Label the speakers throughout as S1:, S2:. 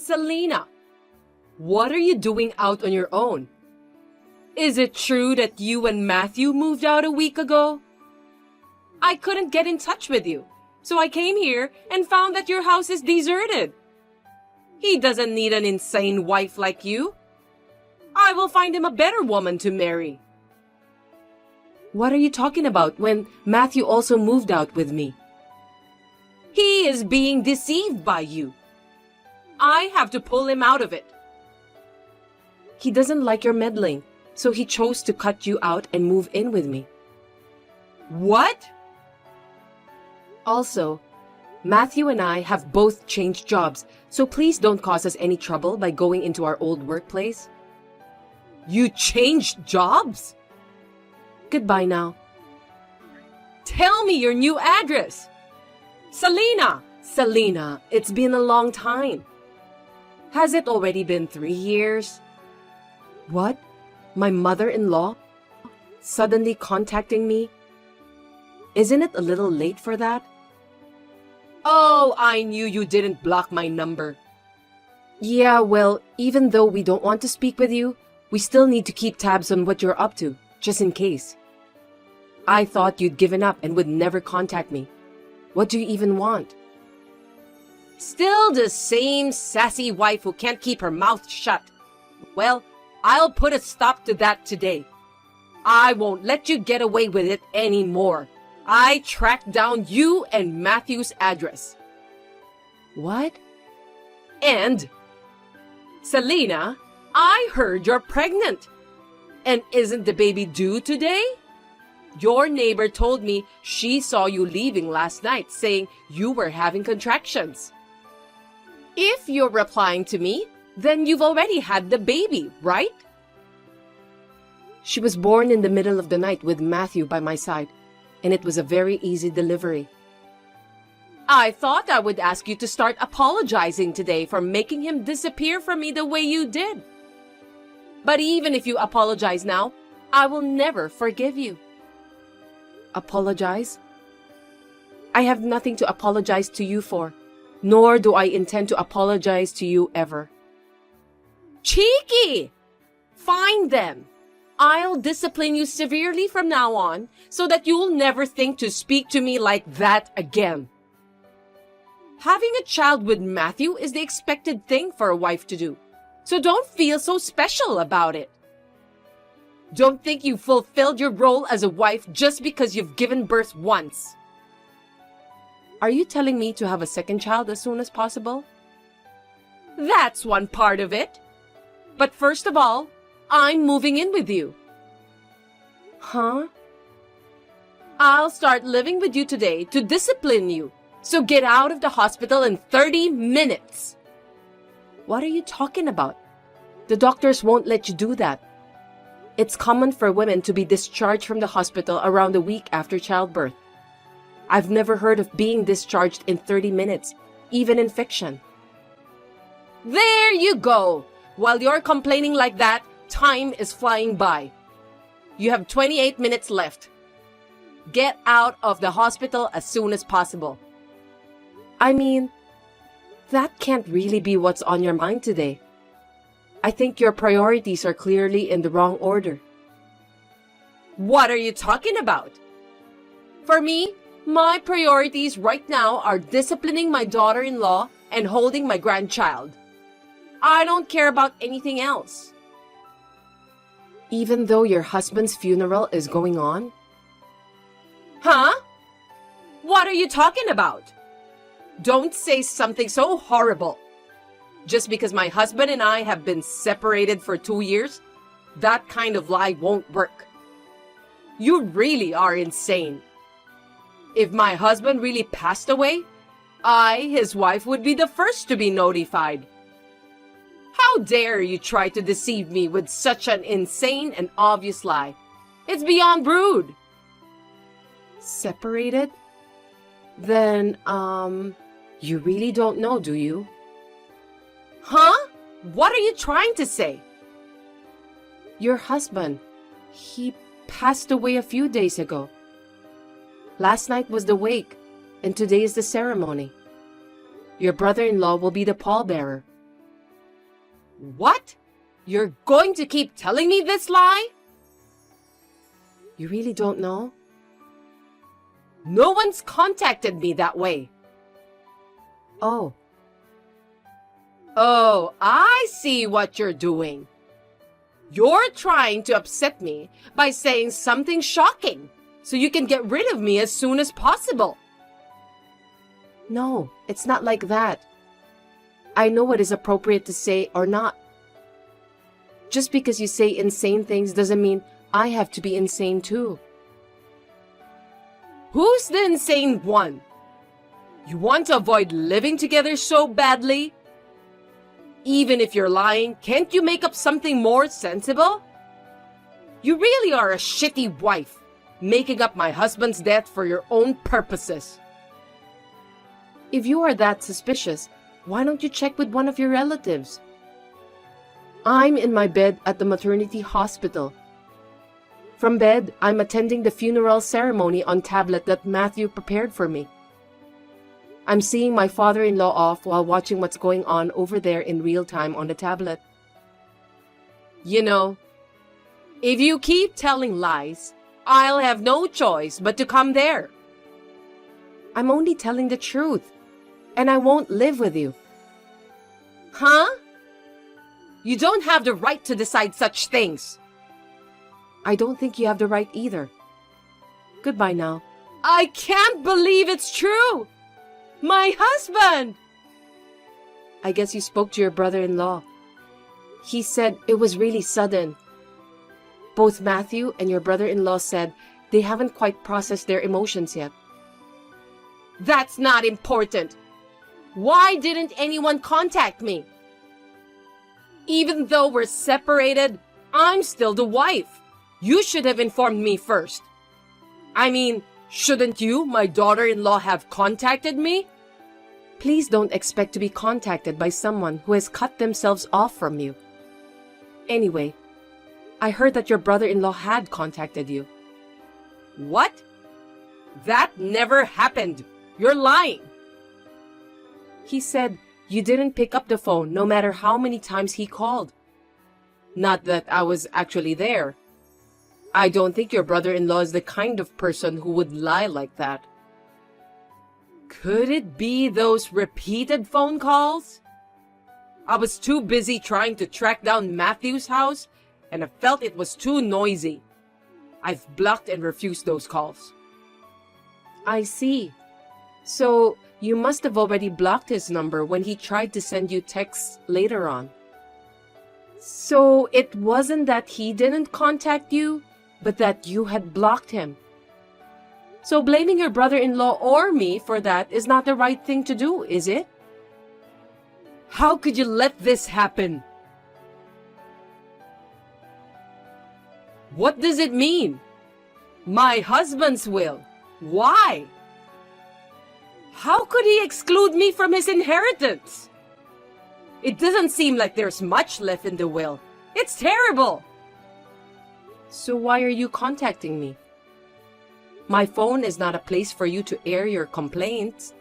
S1: Selena, what are you doing out on your own? Is it true that you and Matthew moved out a week ago? I couldn't get in touch with you, so I came here and found that your house is deserted. He doesn't need an insane wife like you. I will find him a better woman to marry. What are you talking about when Matthew also moved out with me? He is being deceived by you. I have to pull him out of it. He doesn't like your meddling, so he chose to cut you out and move in with me. What? Also, Matthew and I have both changed jobs, so please don't cause us any trouble by going into our old workplace. You changed jobs? Goodbye now. Tell me your new address. Selena, it's been a long time. Has it already been 3 years? What? My mother-in-law? Suddenly contacting me? Isn't it a little late for that? Oh, I knew you didn't block my number. Yeah, well, even though we don't want to speak with you, we still need to keep tabs on what you're up to, just in case. I thought you'd given up and would never contact me. What do you even want? Still the same sassy wife who can't keep her mouth shut. Well, I'll put a stop to that today. I won't let you get away with it anymore. I tracked down you and Matthew's address. What? And, Selena, I heard you're pregnant. And isn't the baby due today? Your neighbor told me she saw you leaving last night, saying you were having contractions. If you're replying to me, then you've already had the baby, right? She was born in the middle of the night with Matthew by my side, and it was a very easy delivery. I thought I would ask you to start apologizing today for making him disappear from me the way you did. But even if you apologize now, I will never forgive you. Apologize? I have nothing to apologize to you for, nor do I intend to apologize to you ever. Cheeky! Fine then. I'll discipline you severely from now on so that you'll never think to speak to me like that again. Having a child with Matthew is the expected thing for a wife to do, so don't feel so special about it. Don't think you fulfilled your role as a wife just because you've given birth once. Are you telling me to have a second child as soon as possible? That's one part of it. But first of all, I'm moving in with you. Huh? I'll start living with you today to discipline you. So get out of the hospital in 30 minutes. What are you talking about? The doctors won't let you do that. It's common for women to be discharged from the hospital around a week after childbirth. I've never heard of being discharged in 30 minutes, even in fiction. There you go! While you're complaining like that, time is flying by. You have 28 minutes left. Get out of the hospital as soon as possible. I mean, that can't really be what's on your mind today. I think your priorities are clearly in the wrong order. What are you talking about? For me, my priorities right now are disciplining my daughter-in-law and holding my grandchild. I don't care about anything else. Even though your husband's funeral is going on? Huh? What are you talking about? Don't say something so horrible. Just because my husband and I have been separated for 2 years, that kind of lie won't work. You really are insane. If my husband really passed away, I, his wife, would be the first to be notified. How dare you try to deceive me with such an insane and obvious lie? It's beyond rude. Separated? Then, you really don't know, do you? Huh? What are you trying to say? Your husband, he passed away a few days ago. Last night was the wake, and today is the ceremony. Your brother-in-law will be the pallbearer. What? You're going to keep telling me this lie? You really don't know? No one's contacted me that way. Oh. Oh, I see what you're doing. You're trying to upset me by saying something shocking so you can get rid of me as soon as possible. No, it's not like that. I know what is appropriate to say or not. Just because you say insane things doesn't mean I have to be insane too. Who's the insane one? You want to avoid living together so badly? Even if you're lying, can't you make up something more sensible? You really are a shitty wife, making up my husband's death for your own purposes. If you are that suspicious, why don't you check with one of your relatives? I'm in my bed at the maternity hospital. From bed, I'm attending the funeral ceremony on tablet that Matthew prepared for me. I'm seeing my father-in-law off while watching what's going on over there in real time on the tablet. You know, if you keep telling lies, I'll have no choice but to come there. I'm only telling the truth, and I won't live with you. Huh? You don't have the right to decide such things. I don't think you have the right either. Goodbye now. I can't believe it's true! My husband! I guess you spoke to your brother-in-law. He said it was really sudden. Both Matthew and your brother-in-law said they haven't quite processed their emotions yet. That's not important. Why didn't anyone contact me? Even though we're separated, I'm still the wife. You should have informed me first. I mean, shouldn't you, my daughter-in-law, have contacted me? Please don't expect to be contacted by someone who has cut themselves off from you. Anyway, I heard that your brother-in-law had contacted you. What? That never happened. You're lying. He said you didn't pick up the phone no matter how many times he called. Not that I was actually there. I don't think your brother-in-law is the kind of person who would lie like that. Could it be those repeated phone calls? I was too busy trying to track down Matthew's house, and I felt it was too noisy. I've blocked and refused those calls. I see. So, you must have already blocked his number when he tried to send you texts later on. So, it wasn't that he didn't contact you, but that you had blocked him. So blaming your brother-in-law or me for that is not the right thing to do, is it? How could you let this happen? What does it mean? My husband's will. Why? How could he exclude me from his inheritance? It doesn't seem like there's much left in the will. It's terrible. So why are you contacting me? My phone is not a place for you to air your complaints.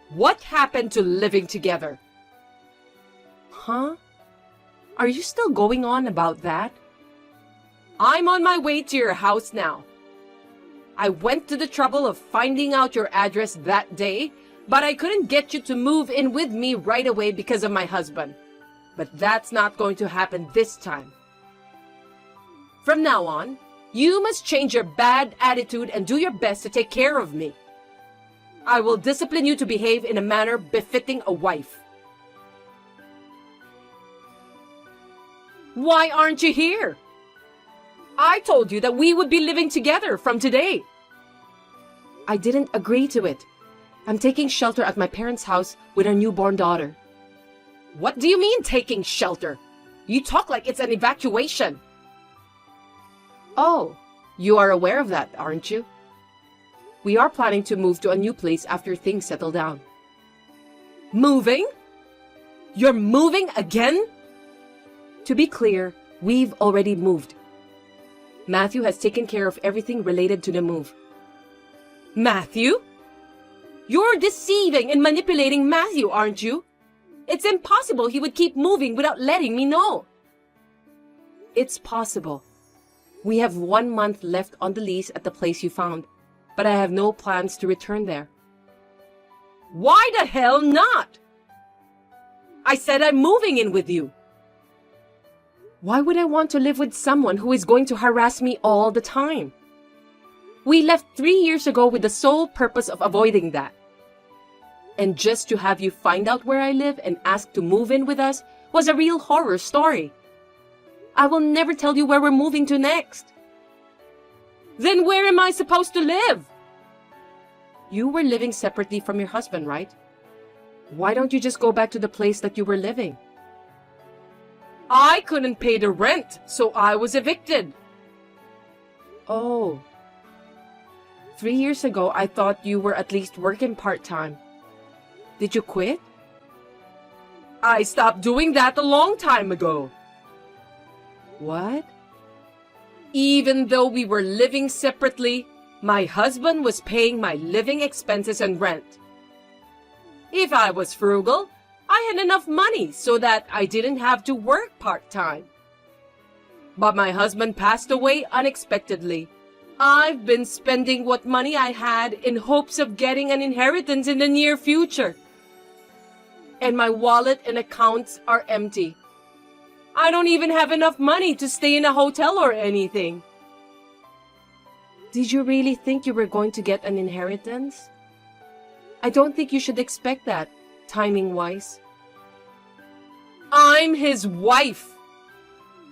S1: What happened to living together? Huh? Are you still going on about that? I'm on my way to your house now. I went to the trouble of finding out your address that day, but I couldn't get you to move in with me right away because of my husband. But that's not going to happen this time. From now on, you must change your bad attitude and do your best to take care of me. I will discipline you to behave in a manner befitting a wife. Why aren't you here? I told you that we would be living together from today. I didn't agree to it. I'm taking shelter at my parents' house with our newborn daughter. What do you mean taking shelter? You talk like it's an evacuation. Oh, you are aware of that, aren't you? We are planning to move to a new place after things settle down. Moving? You're moving again? To be clear, we've already moved. Matthew has taken care of everything related to the move. Matthew? You're deceiving and manipulating Matthew, aren't you? It's impossible he would keep moving without letting me know. It's possible. We have 1 month left on the lease at the place you found, but I have no plans to return there. Why the hell not? I said I'm moving in with you. Why would I want to live with someone who is going to harass me all the time? We left 3 years ago with the sole purpose of avoiding that. And just to have you find out where I live and ask to move in with us was a real horror story. I will never tell you where we're moving to next. Then where am I supposed to live? You were living separately from your husband, right? Why don't you just go back to the place that you were living? I couldn't pay the rent, so I was evicted. Oh. 3 years ago, I thought you were at least working part-time. Did you quit? I stopped doing that a long time ago. What? Even though we were living separately, my husband was paying my living expenses and rent. If I was frugal, I had enough money so that I didn't have to work part-time. But my husband passed away unexpectedly. I've been spending what money I had in hopes of getting an inheritance in the near future. And my wallet and accounts are empty. I don't even have enough money to stay in a hotel or anything. Did you really think you were going to get an inheritance? I don't think you should expect that, timing-wise. I'm his wife.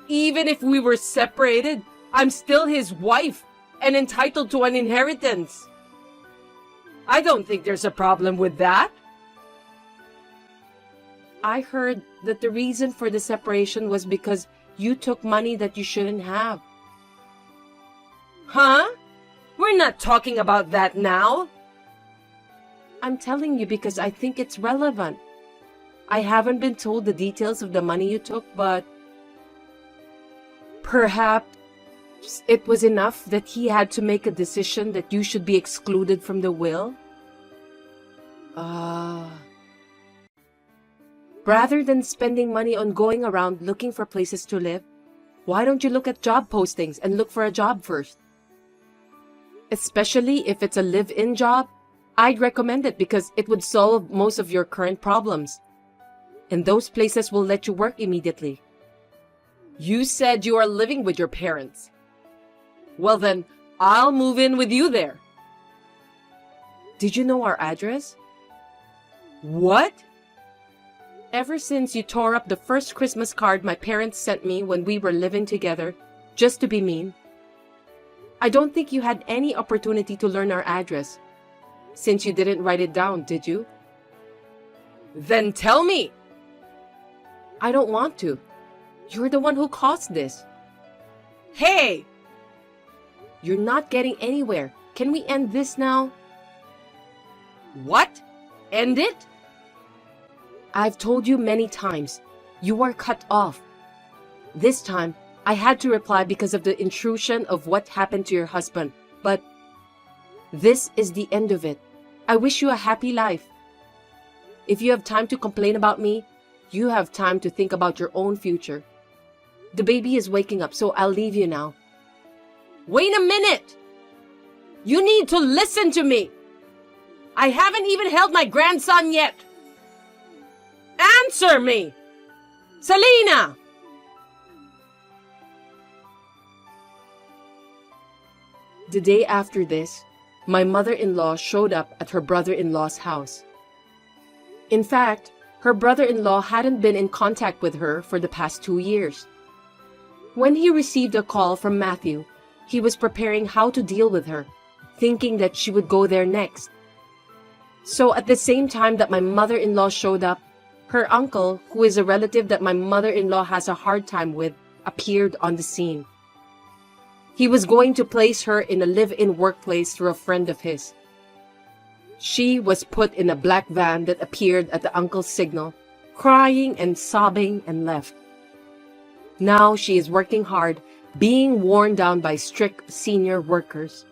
S1: Even if we were separated, I'm still his wife and entitled to an inheritance. I don't think there's a problem with that. I heard that the reason for the separation was because you took money that you shouldn't have. Huh? We're not talking about that now. I'm telling you because I think it's relevant. I haven't been told the details of the money you took, but perhaps it was enough that he had to make a decision that you should be excluded from the will. Rather than spending money on going around looking for places to live, why don't you look at job postings and look for a job first? Especially if it's a live-in job, I'd recommend it because it would solve most of your current problems. And those places will let you work immediately. You said you are living with your parents. Well then, I'll move in with you there. Did you know our address? What? Ever since you tore up the first Christmas card my parents sent me when we were living together, just to be mean, I don't think you had any opportunity to learn our address, since you didn't write it down, did you? Then tell me! I don't want to. You're the one who caused this. Hey! You're not getting anywhere. Can we end this now? What? End it? I've told you many times, you are cut off. This time, I had to reply because of the intrusion of what happened to your husband, but this is the end of it. I wish you a happy life. If you have time to complain about me, you have time to think about your own future. The baby is waking up, so I'll leave you now. Wait a minute! You need to listen to me! I haven't even held my grandson yet! Answer me! Selena! The day after this, my mother-in-law showed up at her brother-in-law's house. In fact, her brother-in-law hadn't been in contact with her for the past 2 years. When he received a call from Matthew, he was preparing how to deal with her, thinking that she would go there next. So at the same time that my mother-in-law showed up, her uncle, who is a relative that my mother-in-law has a hard time with, appeared on the scene. He was going to place her in a live-in workplace through a friend of his. She was put in a black van that appeared at the uncle's signal, crying and sobbing, and left. Now she is working hard, being worn down by strict senior workers.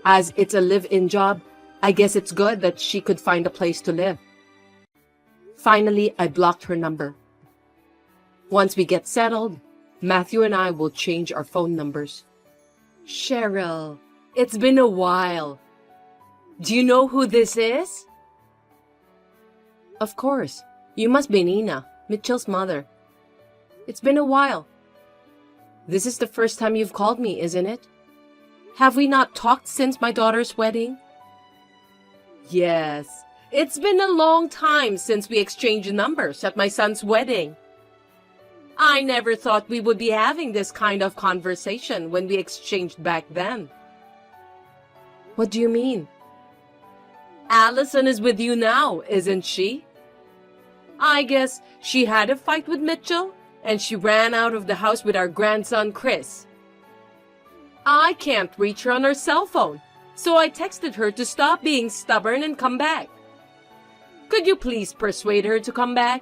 S1: As it's a live-in job, I guess it's good that she could find a place to live. Finally, I blocked her number. Once we get settled, Matthew and I will change our phone numbers. Cheryl, it's been a while. Do you know who this is? Of course. You must be Nina, Mitchell's mother. It's been a while. This is the first time you've called me, isn't it? Have we not talked since my daughter's wedding? Yes. It's been a long time since we exchanged numbers at my son's wedding. I never thought we would be having this kind of conversation when we exchanged back then. What do you mean? Allison is with you now, isn't she? I guess she had a fight with Mitchell and she ran out of the house with our grandson Chris. I can't reach her on her cell phone, so I texted her to stop being stubborn and come back. Could you please persuade her to come back?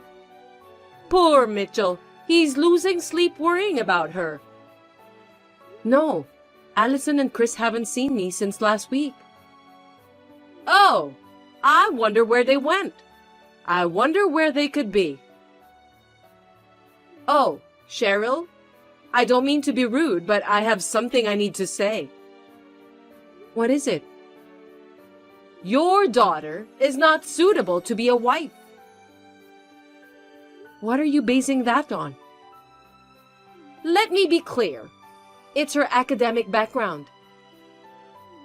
S1: Poor Mitchell, he's losing sleep worrying about her. No, Allison and Chris haven't seen me since last week. Oh, I wonder where they went. I wonder where they could be. Oh, Cheryl, I don't mean to be rude, but I have something I need to say. What is it? Your daughter is not suitable to be a wife. What are you basing that on? Let me be clear. It's her academic background.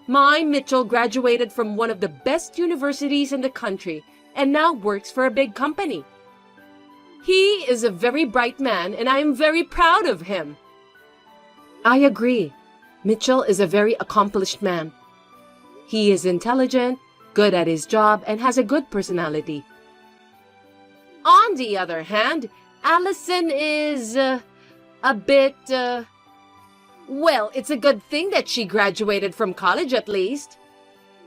S1: My Mitchell graduated from one of the best universities in the country and now works for a big company. He is a very bright man and I am very proud of him. I agree. Mitchell is a very accomplished man. He is intelligent, good at his job, and has a good personality. On the other hand, Allison is a bit, well, it's a good thing that she graduated from college at least.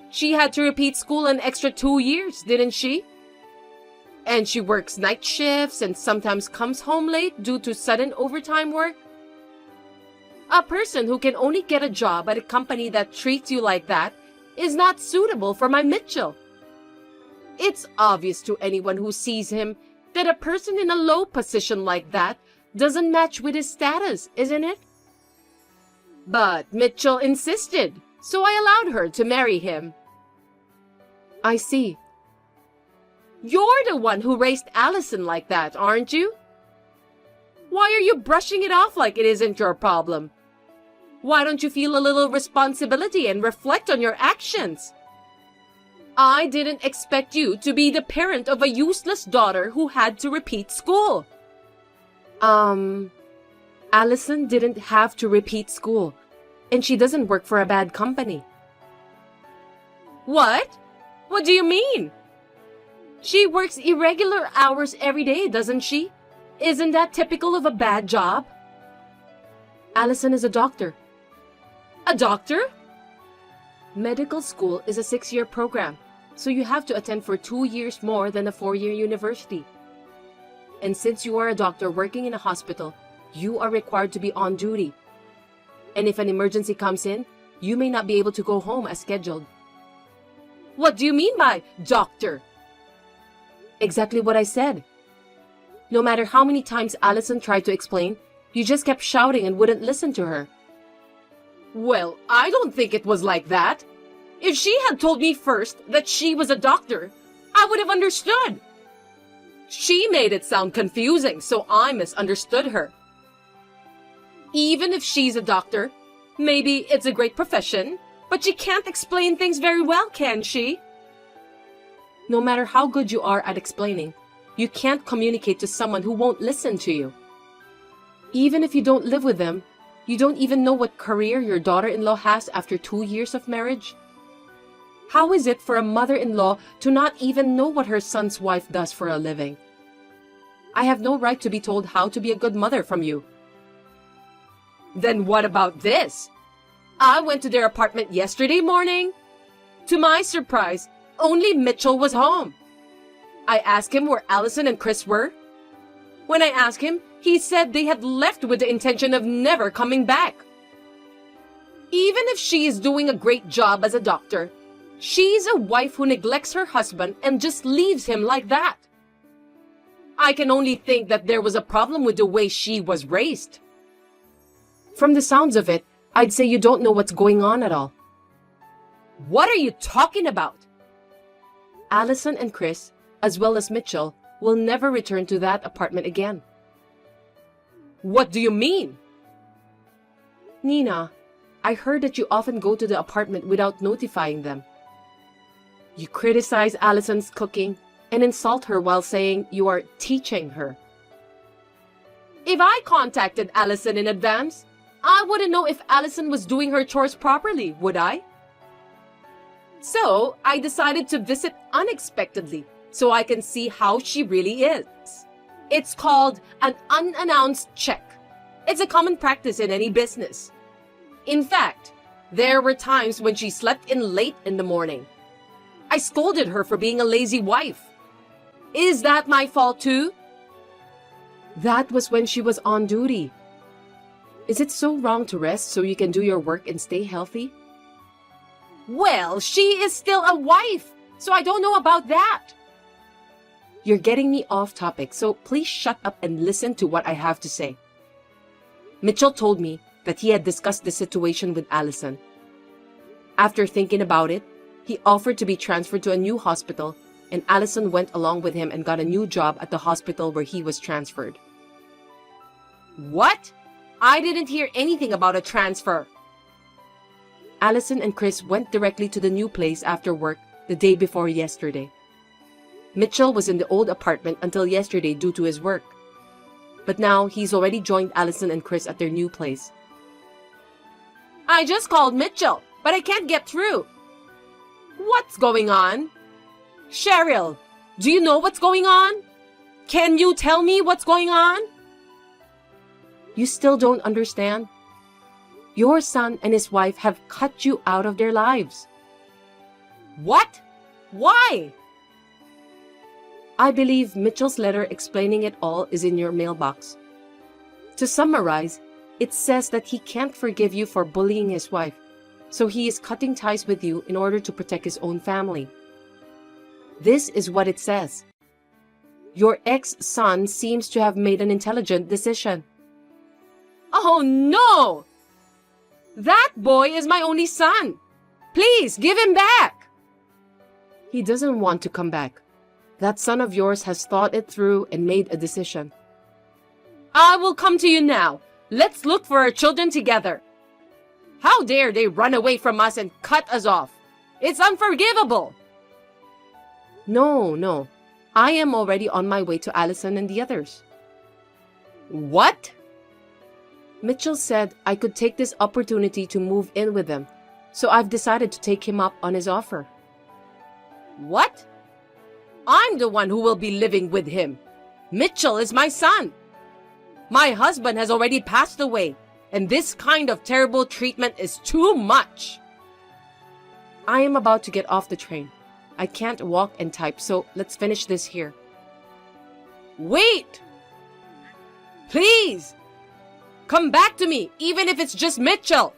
S1: She had to repeat school an extra 2 years, didn't she? And she works night shifts and sometimes comes home late due to sudden overtime work. A person who can only get a job at a company that treats you like that is not suitable for my Mitchell. It's obvious to anyone who sees him that a person in a low position like that doesn't match with his status, isn't it? But Mitchell insisted, so I allowed her to marry him. I see. You're the one who raised Allison like that, aren't you? Why are you brushing it off like it isn't your problem? Why don't you feel a little responsibility and reflect on your actions? I didn't expect you to be the parent of a useless daughter who had to repeat school. Allison didn't have to repeat school, and she doesn't work for a bad company. What? What do you mean? She works irregular hours every day, doesn't she? Isn't that typical of a bad job? Allison is a doctor. A doctor? Medical school is a 6-year program, so you have to attend for 2 years more than a 4-year university. And since you are a doctor working in a hospital, you are required to be on duty. And if an emergency comes in, you may not be able to go home as scheduled. What do you mean by doctor? Exactly what I said. No matter how many times Allison tried to explain, you just kept shouting and wouldn't listen to her. Well, I don't think it was like that. If she had told me first that she was a doctor, I would have understood. She made it sound confusing, so I misunderstood her. Even if she's a doctor, maybe it's a great profession, but she can't explain things very well, can she? No matter how good you are at explaining, you can't communicate to someone who won't listen to you. Even if you don't live with them, you don't even know what career your daughter-in-law has after 2 years of marriage? How is it for a mother-in-law to not even know what her son's wife does for a living? I have no right to be told how to be a good mother from you. Then what about this? I went to their apartment yesterday morning. To my surprise, only Mitchell was home. I asked him where Allison and Chris were. When I asked him, he said they had left with the intention of never coming back. Even if she is doing a great job as a doctor, she's a wife who neglects her husband and just leaves him like that. I can only think that there was a problem with the way she was raised. From the sounds of it, I'd say you don't know what's going on at all. What are you talking about? Allison and Chris, as well as Mitchell, will never return to that apartment again. What do you mean? Nina, I heard that you often go to the apartment without notifying them. You criticize Allison's cooking and insult her while saying you are teaching her. If I contacted Allison in advance, I wouldn't know if Allison was doing her chores properly, would I? So, I decided to visit unexpectedly so I can see how she really is. It's called an unannounced check. It's a common practice in any business. In fact, there were times when she slept in late in the morning. I scolded her for being a lazy wife. Is that my fault too? That was when she was on duty. Is it so wrong to rest so you can do your work and stay healthy? Well, she is still a wife, so I don't know about that. You're getting me off topic, so please shut up and listen to what I have to say. Mitchell told me that he had discussed the situation with Allison. After thinking about it, he offered to be transferred to a new hospital, and Allison went along with him and got a new job at the hospital where he was transferred. What? I didn't hear anything about a transfer. Allison and Chris went directly to the new place after work the day before yesterday. Mitchell was in the old apartment until yesterday due to his work. But now he's already joined Allison and Chris at their new place. I just called Mitchell, but I can't get through. What's going on? Cheryl, do you know what's going on? Can you tell me what's going on? You still don't understand? Your son and his wife have cut you out of their lives. What? Why? I believe Mitchell's letter explaining it all is in your mailbox. To summarize, it says that he can't forgive you for bullying his wife, so he is cutting ties with you in order to protect his own family. This is what it says. Your ex-son seems to have made an intelligent decision. Oh no! That boy is my only son. Please, give him back. He doesn't want to come back. That son of yours has thought it through and made a decision. I will come to you now. Let's look for our children together. How dare they run away from us and cut us off? It's unforgivable. No. I am already on my way to Allison and the others. What? Mitchell said I could take this opportunity to move in with them, so I've decided to take him up on his offer. What? I'm the one who will be living with him. Mitchell is my son. My husband has already passed away, and this kind of terrible treatment is too much. I am about to get off the train. I can't walk and type, so let's finish this here. Wait! Please! Come back to me, even if it's just Mitchell!